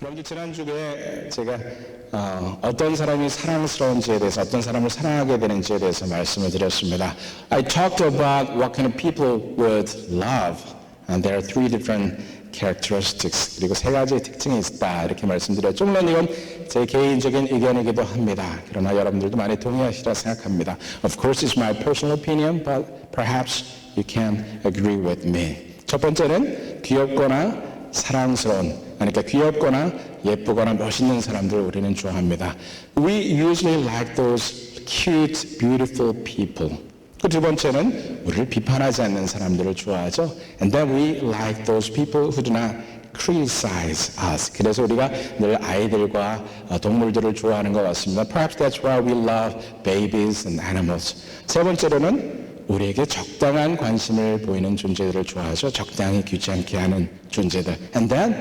여러분들 지난주에 제가 어떤 사람이 사랑스러운지에 대해서 어떤 사람을 사랑하게 되는지에 대해서 말씀을 드렸습니다. I talked about what kind of people would love. And there are three different characteristics. 그리고 세 가지의 특징이 있다. 이렇게 말씀드렸죠. 물론 이건 제 개인적인 의견이기도 합니다. 그러나 여러분들도 많이 동의하시리라 생각합니다. Of course it's my personal opinion, but perhaps you can agree with me. 첫 번째는 귀엽거나 사랑스러운, 그러니까 귀엽거나 예쁘거나 멋있는 사람들을 우리는 좋아합니다. We usually like those cute, beautiful people. 그 두 번째는 우리를 비판하지 않는 사람들을 좋아하죠. And then we like those people who do not criticize us. 그래서 우리가 늘 아이들과 동물들을 좋아하는 것 같습니다. Perhaps that's why we love babies and animals. 세 번째로는 우리에게 적당한 관심을 보이는 존재들을 좋아하죠. 적당히 귀찮게 하는 존재들. And then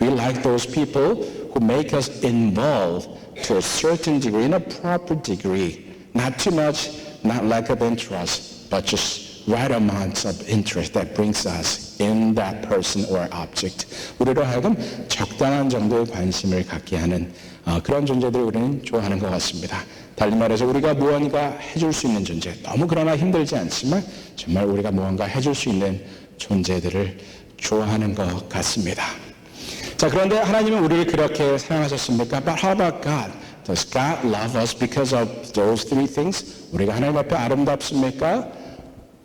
we like those people who make us involved to a certain degree, in a proper degree. Not too much, not lack of interest, but just right amounts of interest that brings us in that person or object. 우리로 하여금 적당한 정도의 관심을 갖게 하는 그런 존재들을 우리는 좋아하는 것 같습니다. 달리 말해서 우리가 무언가 해줄 수 있는 존재, 너무 그러나 힘들지 않지만 정말 우리가 무언가 해줄 수 있는 존재들을 좋아하는 것 같습니다. 자, 그런데 하나님은 우리를 그렇게 사랑하셨습니까? But how about God? Does God love us because of those three things? 우리가 하나님 앞에 아름답습니까?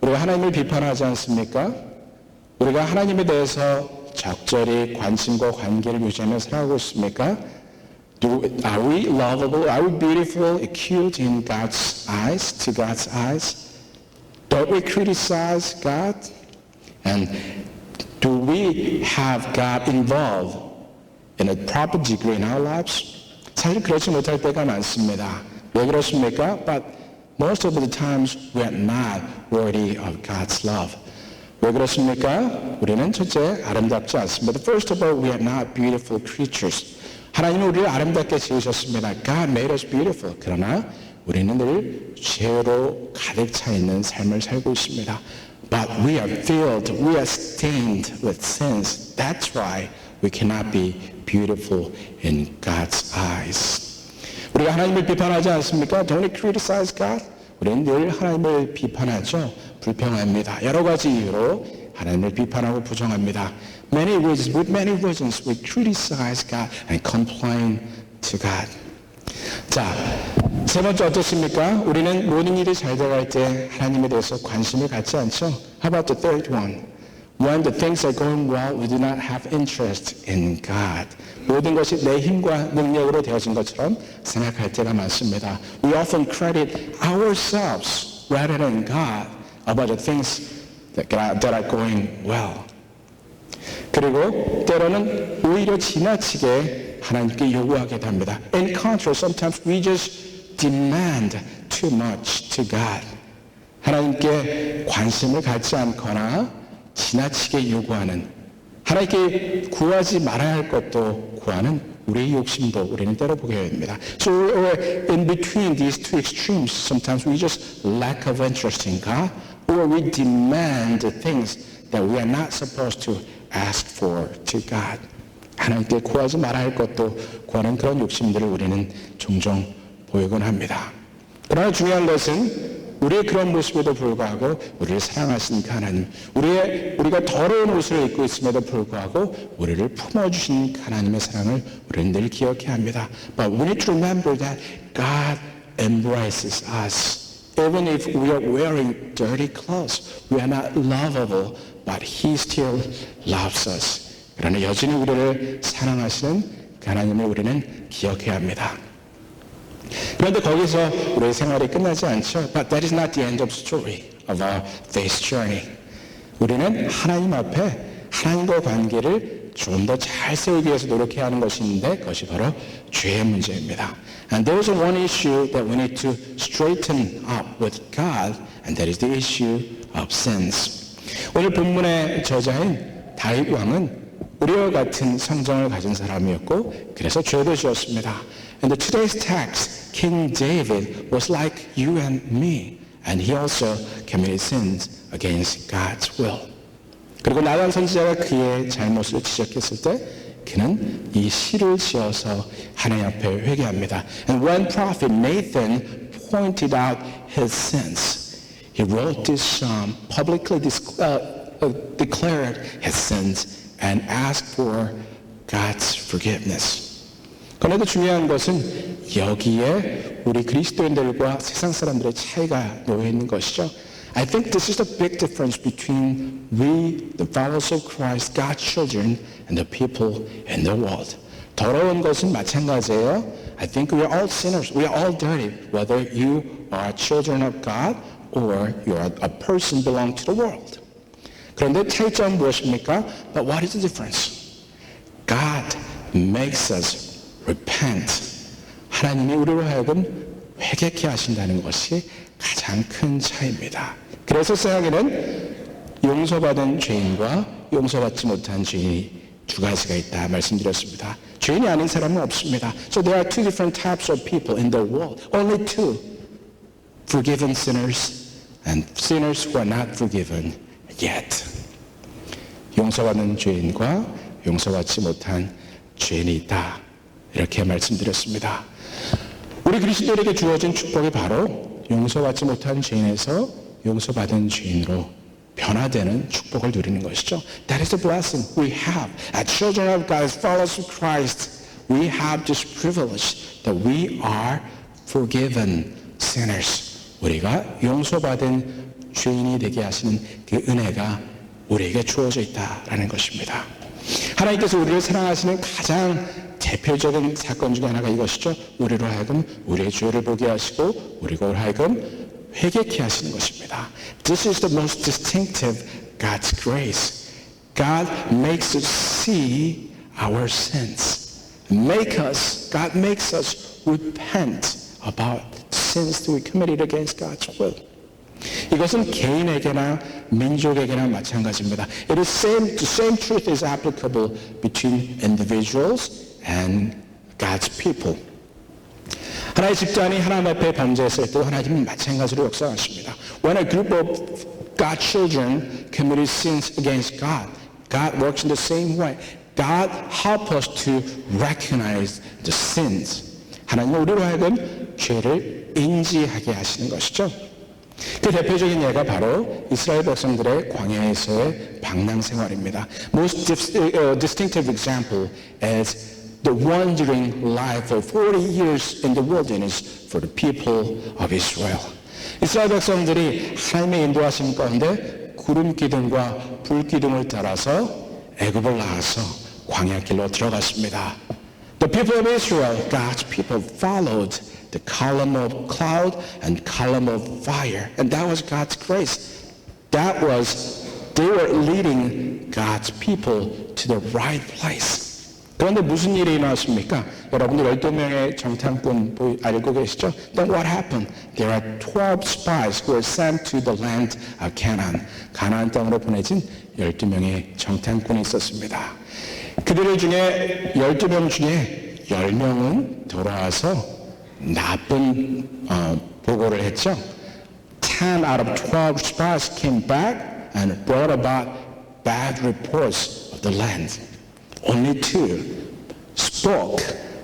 우리가 하나님을 비판하지 않습니까? 우리가 하나님에 대해서 적절히 관심과 관계를 유지하며 살아가고 있습니까? Are we lovable? Are we beautiful, cute in God's eyes, to God's eyes? Don't we criticize God? And do we have God involved in a proper degree in our lives? 사실 그렇지 못할 때가 많습니다. 왜 그렇습니까? But most of the times we are not worthy of God's love. 왜 그렇습니까? 우리는 첫째 아름답지 않습니다. First of all, we are not beautiful creatures. 하나님은 우리를 아름답게 지으셨습니다. God made us beautiful. 그러나 우리는 늘 죄로 가득 차 있는 삶을 살고 있습니다. But we are filled, we are stained with sins. That's why we cannot be beautiful in God's eyes. 우리가 하나님을 비판하지 않습니까? Don't we criticize God? 우리는 늘 하나님을 비판하죠. 불평합니다. 여러 가지 이유로 하나님을 비판하고 부정합니다. Many reasons, with many reasons, we criticize God and complain to God. 자, 세 번째 어떻습니까? 우리는 모든 일이 잘 돼갈 때 하나님에 대해서 관심을 갖지 않죠. How about the third one? When the things are going well, we do not have interest in God. 모든 것이 내 힘과 능력으로 되어진 것처럼 생각할 때가 많습니다. We often credit ourselves rather than God about the things that are going well. 그리고 때로는 오히려 지나치게 하나님께 요구하게 됩니다. In contrast, sometimes we just demand too much to God. 하나님께 관심을 갖지 않거나 지나치게 요구하는, 하나님께 구하지 말아야 할 것도 구하는 우리의 욕심도 우리는 때로 보게 됩니다. So we're in between these two extremes. Sometimes we just lack of interest in God, or we demand things that we are not supposed to ask for to God. 하나님께 구하지 말아야 할 것도 구하는 그런 욕심들을 우리는 종종 보이곤 합니다. 그러나 중요한 것은 우리의 그런 모습에도 불구하고 우리를 사랑하신 그 하나님, 우리가 더러운 옷을 입고 있음에도 불구하고 우리를 품어주신 그 하나님의 사랑을 우리는 늘 기억해야 합니다. But we need to remember that God embraces us. Even if we are wearing dirty clothes, we are not lovable, but He still loves us. 그러나 여전히 우리를 사랑하시는 그 하나님을 우리는 기억해야 합니다. 그런데 거기서 우리의 생활이 끝나지 않죠. But that is not the end of the story of our faith journey. 우리는 하나님 앞에 하나님과 관계를 좀 더 잘 세우기 위해서 노력해야 하는 것이 있는데 그것이 바로 죄의 문제입니다. And there is one issue that we need to straighten up with God, and that is the issue of sins. 오늘 본문의 저자인 다윗 왕은 우리와 같은 성정을 가진 사람이었고 그래서 죄도 지었습니다. And today's text, King David was like you and me, and he also committed sins against God's will. 그리고 나단 선지자가 그의 잘못을 지적했을 때 그는 이 시를 지어서 하나님 앞에 회개합니다. And when prophet Nathan pointed out his sins, he wrote this psalm, publicly declared his sins and asked for God's forgiveness. 그런데 중요한 것은 여기에 우리 그리스도인들과 세상 사람들의 차이가 놓여 있는 것이죠. I think this is the big difference between we, the followers of Christ, God's children, and the people in the world. 더러운 것은 마찬가지예요. I think we are all sinners. We are all dirty, whether you are children of God or you are a person belonging to the world. 그런데 차이점은 무엇입니까? But what is the difference? God makes us repent. 하나님이 우리로 하여금 회개케 하신다는 것이 가장 큰 차이입니다. 그래서 세상에는 용서받은 죄인과 용서받지 못한 죄인이 두 가지가 있다 말씀드렸습니다. 죄인이 아닌 사람은 없습니다. So there are two different types of people in the world. Only two. Forgiven sinners and sinners who are not forgiven yet. 용서받는 죄인과 용서받지 못한 죄인이 있다. 이렇게 말씀드렸습니다. 우리 그리스도인에게 주어진 축복이 바로 용서받지 못한 죄인에서 용서받은 죄인으로 변화되는 축복을 누리는 것이죠. That is the blessing we have. As children of God, as followers of Christ, we have this privilege that we are forgiven sinners. 우리가 용서받은 죄인이 되게 하시는 그 은혜가 우리에게 주어져 있다라는 것입니다. 하나님께서 우리를 사랑하시는 가장 대표적인 사건 중에 하나가 이것이죠. 우리로 하여금 우리의 죄를 보게 하시고 우리로 하여금 회개케 하시는 것입니다. This is the most distinctive God's grace. God makes us see our sins. God makes us repent about sins that we committed against God's will. 이것은 개인에게나 민족에게나 마찬가지입니다. The same truth is applicable between individuals and God's people. 하나의 집단이 하나님 앞에 범죄했을 때 하나님은 마찬가지로 역사하십니다. When a group of God's children committed sins against God, God works in the same way. God helps us to recognize the sins. 하나님은 우리로 하여금 죄를 인지하게 하시는 것이죠. 그 대표적인 예가 바로 이스라엘 백성들의 광야에서의 방랑 생활입니다. Most distinctive example is the wandering life of 40 years in the wilderness for the people of Israel. 이스라엘 백성들이 하나님의 인도하심 가운데 구름 기둥과 불 기둥을 따라서 애굽을 나와서 광야길로 들어갔습니다. The people of Israel, God's people, followed the column of cloud and column of fire. And that was God's grace. They were leading God's people to the right place. 그런데 무슨 일이 일어났습니까? 여러분들 12명의 정탐꾼 알고 계시죠? Then what happened? There are 12 spies who were sent to the land of Canaan. 가나안 땅으로 보내진 12명의 정탐꾼이 있었습니다. 그들 중에 12명 중에 10명은 돌아와서 나쁜 보고를 했죠. 10 out of 12 spies came back and brought about bad reports of the land. Only two spoke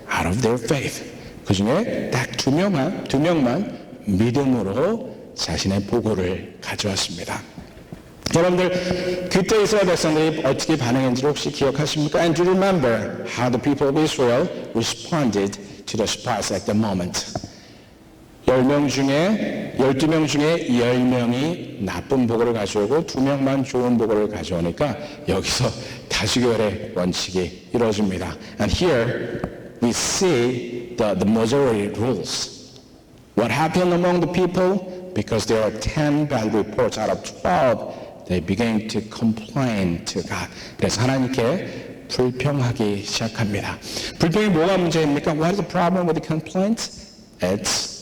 out of their faith. 그 중에 딱 두 명만 믿음으로 자신의 보고를 가져왔습니다. 여러분들 그때 이스라엘 백성들이 어떻게 반응했는지 혹시 기억하십니까? And do you remember how the people of Israel responded to the spies at the moment? 12명 중에 10명이 나쁜 보고를 가져오고 2명만 좋은 보고를 가져오니까 여기서 다수결의 원칙이 이루어집니다. And here we see the majority rules. What happened among the people? Because there are 10 bad reports out of 12, they began to complain to God. 그래서 하나님께 불평하기 시작합니다. 불평이 뭐가 문제입니까? What is the problem with the complaints? It's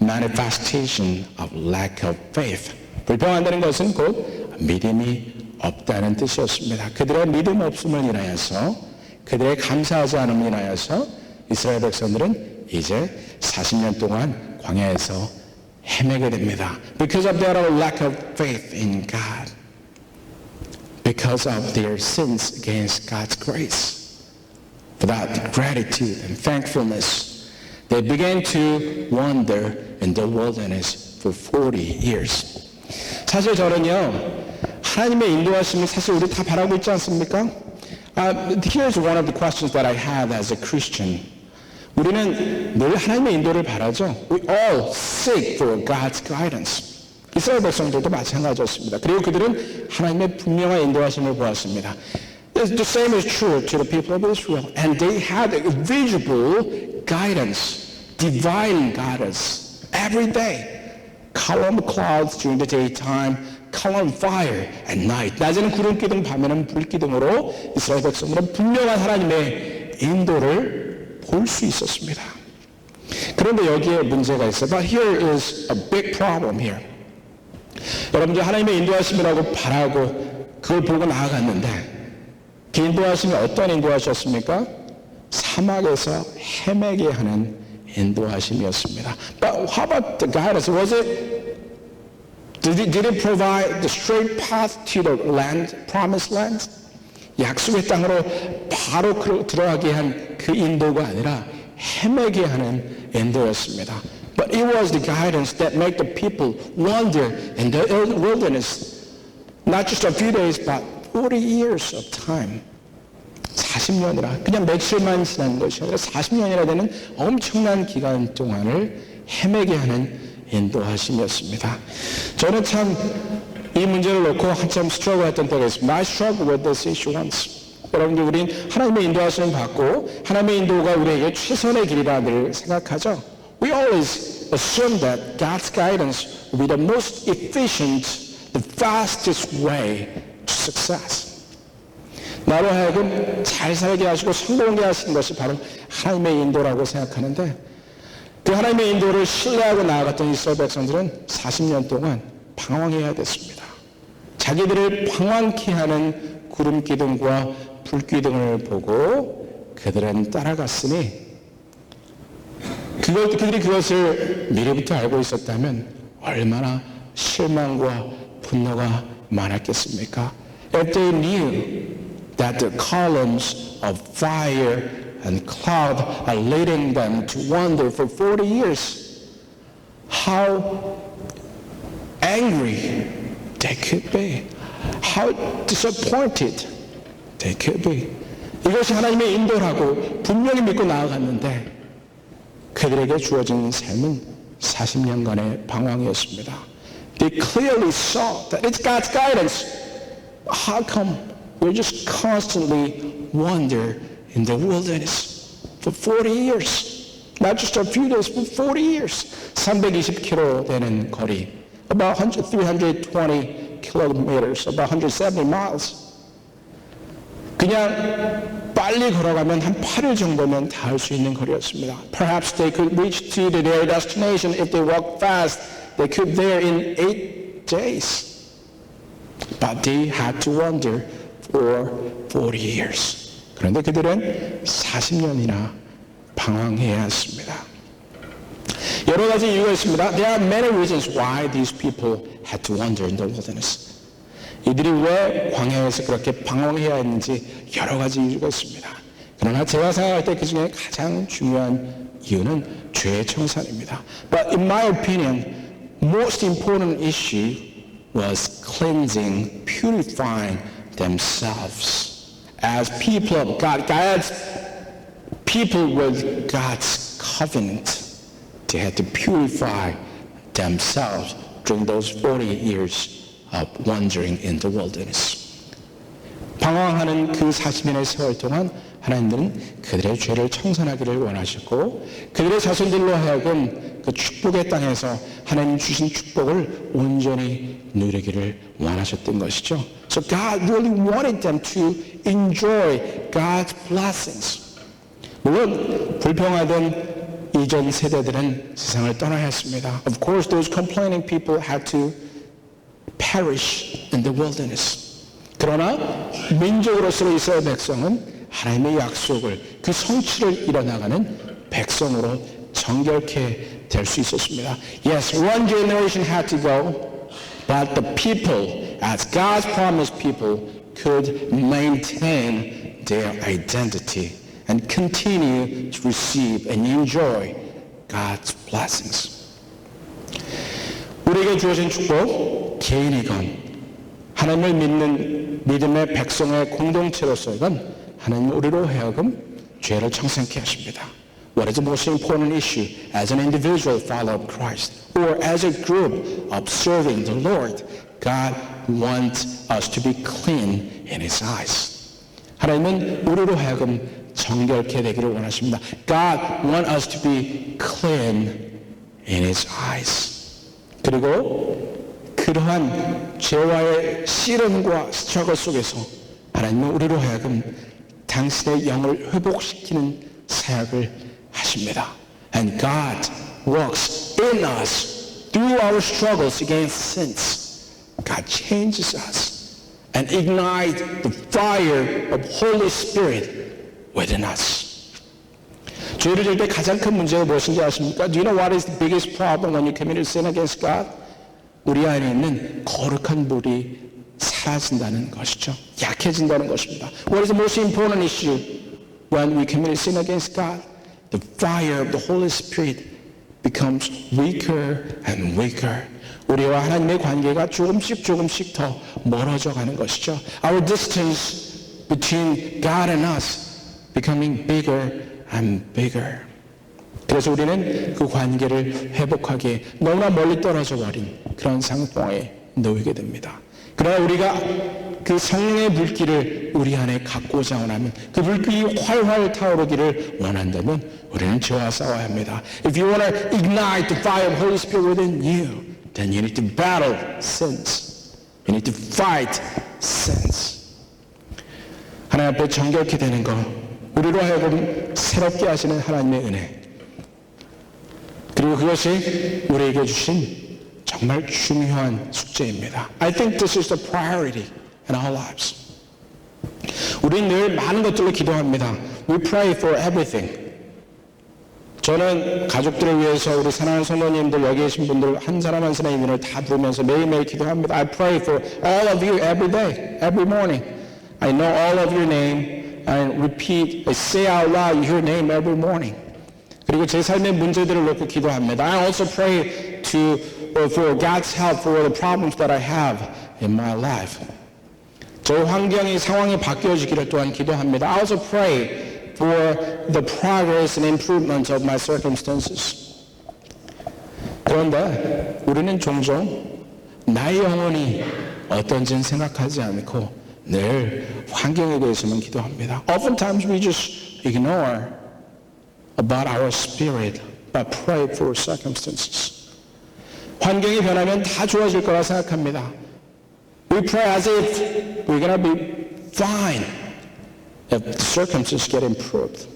manifestation of lack of faith. 불평한다는 것은 곧 믿음이 없다는 뜻이었습니다. 그들의 믿음 없음을 인하여서 그들의 감사하지 않음을 인하여서 이스라엘 백성들은 이제 40년 동안 광야에서 헤매게 됩니다. Because of their lack of faith in God. Because of their sins against God's grace. without gratitude and thankfulness, they began to wander in the wilderness for 40 years. 사실 저는요, 하나님의 인도하심을 사실 우리 다 바라고 있지 않습니까? Here's one of the questions that I have as a Christian. 우리는 늘 하나님의 인도를 바라죠. We all seek for God's guidance. 이스라엘 백성들도 마찬가지였습니다. 그리고 그들은 하나님의 분명한 인도하심을 보았습니다. The same is true to the people of Israel. And they had a visible guidance, divine guidance, every day. Column clouds during the daytime, column fire at night. 낮에는 구름 기둥, 밤에는 불 기둥으로 이스라엘 백성들은 분명한 하나님의 인도를 볼 수 있었습니다. 그런데 여기에 문제가 있어요. But here is a big problem here. 여러분들 하나님의 인도하심이라고 바라고 그걸 보고 나아갔는데 그 인도하심이 어떤 인도하셨습니까? 사막에서 헤매게 하는 인도하심이었습니다. But how about the guidance? Was it did it provide the straight path to the land, promised land? 약속의 땅으로 바로 들어가게 한 그 인도가 아니라 헤매게 하는 인도였습니다. But it was the guidance that made the people wander in the wilderness, not just a few days, but 40 years of time. 40년이라 그냥 며칠만 지난 것이 아니라 40년이나 되는 엄청난 기간 동안을 헤매게 하는 인도하심이었습니다. 저는 참 이 문제를 놓고 한참 스트러글 했던 때가 있습니다. I struggled with this issue once. 여러분들 우린 하나님의 인도하심을 받고 하나님의 인도가 우리에게 최선의 길이라 늘 생각하죠. We always assume that God's guidance will be the most efficient, the fastest way to success. 나로 하여금 잘 살게 하시고 성공하게 하시는 것이 바로 하나님의 인도라고 생각하는데 그 하나님의 인도를 신뢰하고 나아갔던 이스라엘 백성들은 40년 동안 방황해야 됐습니다. 자기들을 방황케 하는 구름 기둥과 불 기둥을 보고 그들은 따라갔으니 그들이 그것을 미리부터 알고 있었다면 얼마나 실망과 분노가 많았겠습니까? If they knew that the columns of fire and cloud are leading them to wander for 40 years, how angry they could be, how disappointed they could be. 이것이 하나님의 인도라고 분명히 믿고 나아갔는데 그들에게 주어진 삶은 40년간의 방황이었습니다. They clearly saw that it's God's guidance. How come we just constantly wander in the wilderness for 40 years? Not just a few days, but 40 years. 320km 되는 거리, about 320 kilometers, about 170 miles. 그냥 빨리 걸어가면 한 8일 정도면 닿을 수 있는 거리였습니다. Perhaps they could reach to their destination if they walk fast. They could there in 8 days. But they had to wander for 40 years. 그런데 그들은 40년이나 방황해야 했습니다. 여러 가지 이유가 있습니다. There are many reasons why these people had to wander in the wilderness. 이들이 왜 광야에서 그렇게 방황해야 했는지 여러 가지 이유가 있습니다. 그러나 제가 생각할 때 그 중에 가장 중요한 이유는 죄의 청산입니다. But in my opinion, most important issue was cleansing, purifying themselves as people of God. God's people with God's covenant. They had to purify themselves during those 40 years of wandering in the wilderness. 방황하는 그 40년의 세월 동안 하나님들은 그들의 죄를 청산하기를 원하셨고 그들의 자손들로 하여금 그 축복의 땅에서 하나님 주신 축복을 온전히 누리기를 원하셨던 것이죠. So God really wanted them to enjoy God's blessings. 물론 불평하던 이전 세대들은 세상을 떠나야 했습니다. Of course, those complaining people had to perish in the wilderness. 그러나 민족으로서 이스라엘 백성은 하나님의 약속을 그 성취를 이뤄나가는 백성으로 정결케 될 수 있었습니다. Yes, one generation had to go, but the people, as God's promised people, could maintain their identity and continue to receive and enjoy God's blessings. 우리에게 주어진 축복, 개인이건 하나님을 믿는 믿음의 백성의 공동체로서이건 하나님은 우리로 하여금 죄를 청산케 하십니다. What is the most important issue as an individual follower of Christ or as a group of serving the Lord? God wants us to be clean in His eyes. 하나님은 우리로 하여금 정결케 되기를 원하십니다. God wants us to be clean in His eyes. 그리고 그러한 죄와의 씨름과 스트러글 속에서 하나님은 우리로 하여금 당신의 영을 회복시키는 사역을 하십니다. And God works in us through our struggles against sins. God changes us and ignites the fire of Holy Spirit within us. 죄를 질 때 가장 큰 문제가 무엇인지 아십니까? Do you know what is the biggest problem when you commit a sin against God? 우리 안에 있는 거룩한 물이 사라진다는 것이죠. 약해진다는 것입니다. What is the most important issue when we commit a sin against God? The fire of the Holy Spirit becomes weaker and weaker. 우리와 하나님의 관계가 조금씩 더 멀어져 가는 것이죠. Our distance between God and us becoming bigger and bigger. 그래서 우리는 그 관계를 회복하기에 너무나 멀리 떨어져 버린 그런 상황에 놓이게 됩니다. 그러나 우리가 그 성령의 불길을 우리 안에 갖고자 원하면 그 불길이 활활 타오르기를 원한다면 우리는 죄와 싸워야 합니다. If you want to ignite the fire of Holy Spirit within you, then you need to battle sins. You need to fight sins. 하나님 앞에 정결케 되는 것, 우리로 하여금 새롭게 하시는 하나님의 은혜, 그리고 그것이 우리에게 주신 정말 중요한 숙제입니다. I think this is the priority in our lives. 우리는 늘 많은 것들로 기도합니다. We pray for everything. 저는 가족들을 위해서 우리 사랑하는 성도님들 여기 계신 분들 한 사람 한 사람의 이름을 다 부르면서 매일매일 기도합니다. I pray for all of you every day, every morning. I know all of your name. I repeat, I say out loud your name every morning. 그리고 제 삶의 문제들을 놓고 기도합니다. I also pray for God's help for the problems that I have in my life. 저 환경이 상황이 바뀌어지기를 또한 기도합니다. I also pray for the progress and improvement of my circumstances. 그런데 우리는 종종 나의 영혼이 어떤지는 생각하지 않고 늘 환경에 대해서만 기도합니다. Oftentimes we just ignore about our spirit, but pray for circumstances. 환경이 변하면 다 좋아질 거라 생각합니다. We pray as if we're going to be fine if the circumstances get improved.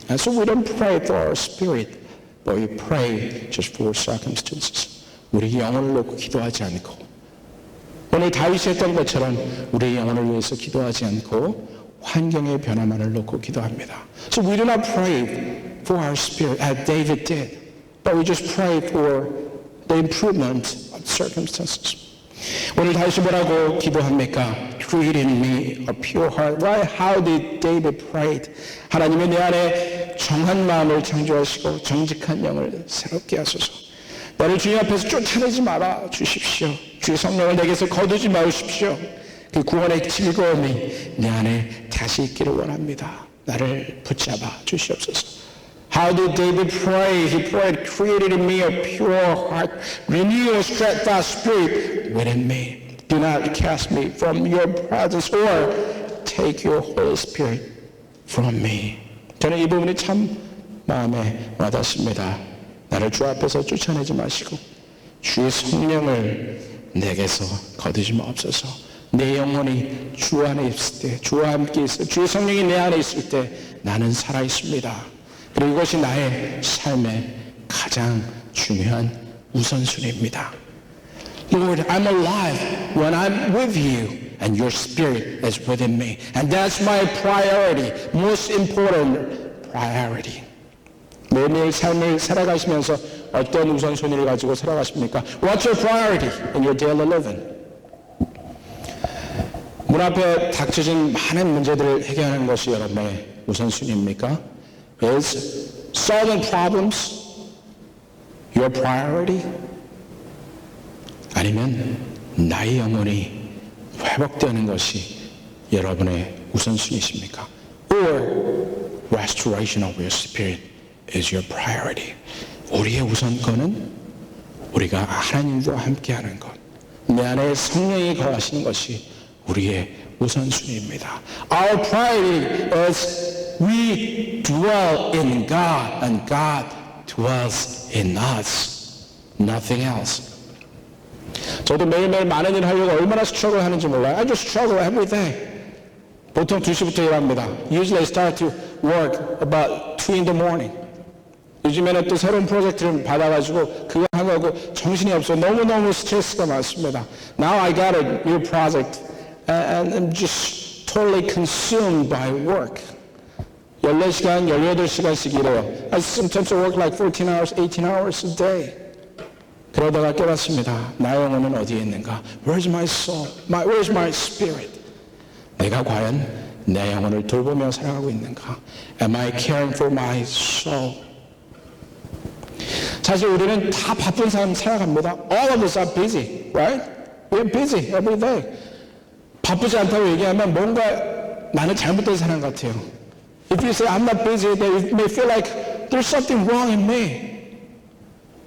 And so we don't pray for our spirit, but we pray just for circumstances. 우리 영혼을 놓고 기도하지 않고 오늘 다윗이 했던 것처럼 우리의 영혼을 위해서 기도하지 않고 환경의 변화만을 놓고 기도합니다. So we do not pray for our spirit as David did, but we just pray for the improvement of circumstances. 오늘 다시 뭐라고 기도합니까? Create in me a pure heart. Why? How did David pray? 하나님은 내 안에 정한 마음을 창조하시고 정직한 영을 새롭게 하소서. 나를 주님 앞에서 쫓아내지 말아 주십시오. 주의 성령을 내게서 거두지 마십시오. 그 구원의 즐거움이 내 안에 다시 있기를 원합니다. 나를 붙잡아 주시옵소서. How did David pray? He prayed, created in me a pure heart, renew a steadfast spirit within me. Do not cast me from your presence or take your Holy Spirit from me. 저는 이 부분이 참 마음에 와닿습니다. 나를 주 앞에서 쫓아내지 마시고 주의 성령을 내게서 거두지 마옵소서. 내 영혼이 주 안에 있을 때, 주와 함께 있을 때, 주의 성령이 내 안에 있을 때 나는 살아 있습니다. 그리고 이것이 나의 삶의 가장 중요한 우선순위입니다. Lord, I'm alive when I'm with you and your spirit is within me. And that's my priority, most important priority. 매일매일 삶을 살아가시면서 어떤 우선순위를 가지고 살아가십니까? What's your priority in your daily living? 문 앞에 닥쳐진 많은 문제들을 해결하는 것이 여러분의 우선순위입니까? Is solving problems your priority? 아니면 나의 영혼이 회복되는 것이 여러분의 우선순위이십니까? Or restoration of your spirit is your priority. 우리의 우선권은 우리가 하나님과 함께하는 것, 내 안에 성령이 거하시는 것이 우리의 우선순위입니다. Our priority is we dwell in God and God dwells in us. Nothing else. 저도 매일매일 많은 일을 하려고 얼마나 struggle 하는지 몰라요. I just struggle every day. 보통 2시부터 일합니다. Usually I start to work about 2 in the morning. 요즘에는 또 새로운 프로젝트를 받아가지고 그거 하고 정신이 없어. 너무너무 스트레스가 많습니다. Now I got a new project and I'm just totally consumed by work. 14시간, 18시간씩 일해요. I sometimes work like 14 hours, 18 hours a day. 그러다가 깨닫습니다. 나의 영혼은 어디에 있는가? Where's my soul? Where's my spirit? 내가 과연 내 영혼을 돌보며 살아가고 있는가? Am I caring for my soul? 사실 우리는 다 바쁜 삶 살아갑니다. All of us are busy, right? We're busy every day. 바쁘지 않다고 얘기하면 뭔가 나는 잘못된 사람 같아요. If you say I'm not busy, then it may feel like there's something wrong in me.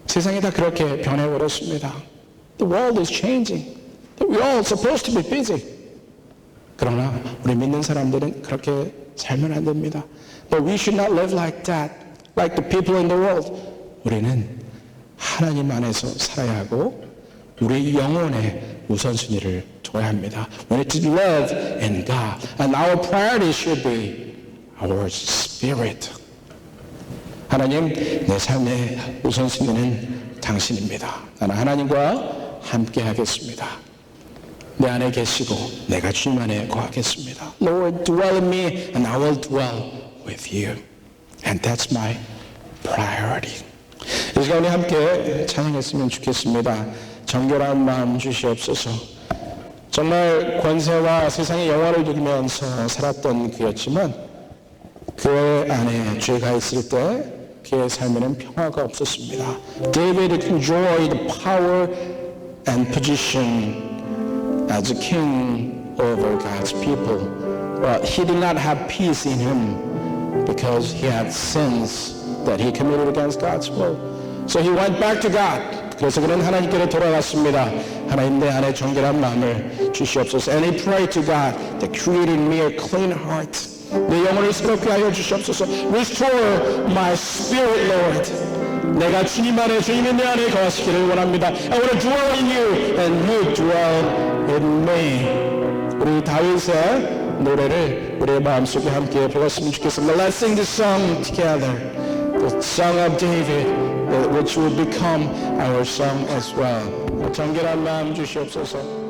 세상이 다 그렇게 변해버렸습니다. The world is changing. We're all supposed to be busy. 그러나 우리 믿는 사람들은 그렇게 살면 안 됩니다. But we should not live like that, like the people in the world. 우리는 하나님 안에서 살아야 하고 우리 영혼의 우선순위를 둬야 합니다. We need to live in God. And our priority should be our spirit. 하나님, 내 삶의 우선순위는 당신입니다. 나는 하나님과 함께 하겠습니다. 내 안에 계시고 내가 주님 안에 거하겠습니다. Lord, dwell in me and I will dwell with you. And that's my priority. 이 시간에 함께 찬양했으면 좋겠습니다. 정결한 마음 주시옵소서. 정말 권세와 세상의 영화를 누리면서 살았던 그였지만 그 안에 죄가 있을 때 그의 삶에는 평화가 없었습니다. David enjoyed power and position as a king over God's people. But he did not have peace in him because he had sins that he committed against God's will. So he went back to God. 그래서 그는 하나님께로 돌아갔습니다. 하나님 내 안에 정결한 마음을 주시옵소서. And he prayed to God that created me a clean heart. 내 영혼을 새롭게 하여 주시옵소서. Restore my spirit, Lord. 내가 주님 안에 주님이 내 안에 거하시기를 원합니다. I want to dwell in you and you dwell in me. 우리 다윗의 노래를 우리의 마음속에 함께 불렀으면 좋겠습니다. Let's sing this song together. The song of David, which will become our song as well. 정결한 마음 주시옵소서.